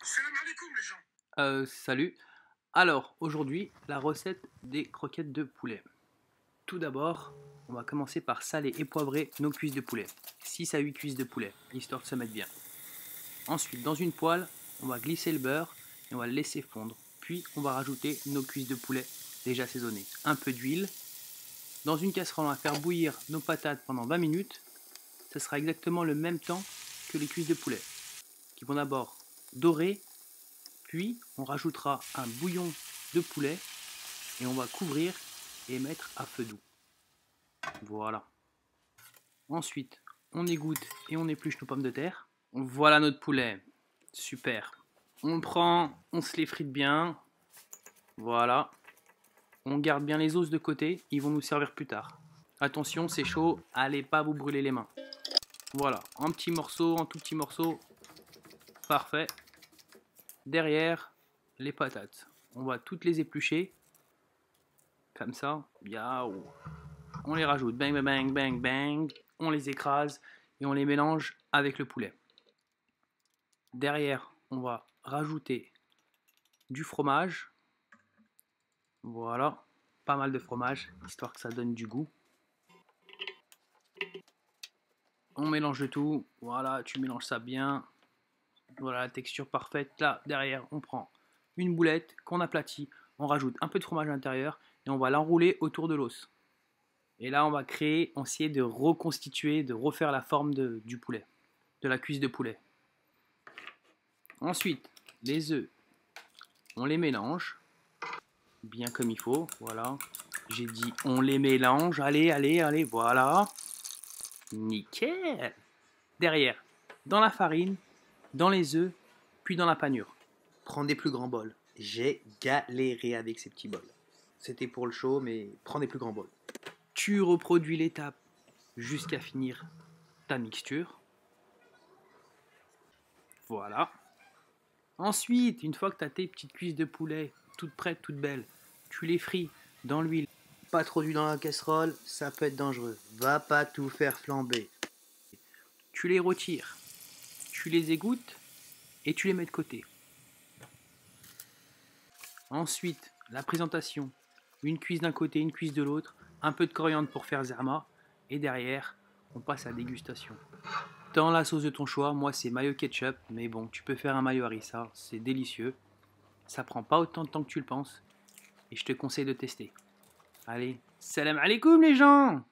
Salam alaikum les gens. Salut. Alors, aujourd'hui, la recette des croquettes de poulet. Tout d'abord, on va commencer par saler et poivrer nos cuisses de poulet. 6 à 8 cuisses de poulet, histoire de se mettre bien. Ensuite, dans une poêle, on va glisser le beurre et on va le laisser fondre. Puis, on va rajouter nos cuisses de poulet déjà assaisonnées. Un peu d'huile. Dans une casserole, on va faire bouillir nos patates pendant 20 minutes. Ce sera exactement le même temps que les cuisses de poulet, qui vont d'abord dorer. Puis, on rajoutera un bouillon de poulet et on va couvrir et mettre à feu doux. Voilà. Ensuite, on égoutte et on épluche nos pommes de terre. Voilà notre poulet. Super. On le prend, on se les frite bien. Voilà. On garde bien les os de côté, ils vont nous servir plus tard. Attention, c'est chaud, allez pas vous brûler les mains. Voilà, un petit morceau, un tout petit morceau. Parfait. Derrière, les patates. On va toutes les éplucher. Comme ça. Yaou. On les rajoute. Bang, bang, bang, bang, bang. On les écrase et on les mélange avec le poulet. Derrière, on va rajouter du fromage. Voilà. Pas mal de fromage, histoire que ça donne du goût. On mélange le tout. Voilà, tu mélanges ça bien. Voilà la texture parfaite. Là, derrière, on prend une boulette qu'on aplatit. On rajoute un peu de fromage à l'intérieur et on va l'enrouler autour de l'os. Et là, on va essayer de reconstituer, de refaire la forme du poulet, de la cuisse de poulet. Ensuite, les œufs, on les mélange, bien comme il faut, voilà. J'ai dit on les mélange, allez, allez, allez, voilà. Nickel. Derrière, dans la farine, dans les œufs, puis dans la panure. Prends des plus grands bols. J'ai galéré avec ces petits bols. C'était pour le show, mais prends des plus grands bols. Tu reproduis l'étape jusqu'à finir ta mixture. Voilà. Ensuite, une fois que tu as tes petites cuisses de poulet toutes prêtes, toutes belles, tu les frites dans l'huile. Pas trop d'huile dans la casserole, ça peut être dangereux. Va pas tout faire flamber. Tu les retires, tu les égouttes et tu les mets de côté. Ensuite, la présentation. Une cuisse d'un côté, une cuisse de l'autre, un peu de coriandre pour faire zerma. Et derrière, on passe à la dégustation. Dans la sauce de ton choix, moi c'est mayo ketchup, mais bon, tu peux faire un mayo harissa, c'est délicieux. Ça prend pas autant de temps que tu le penses, et je te conseille de tester. Allez, salam alaikum les gens!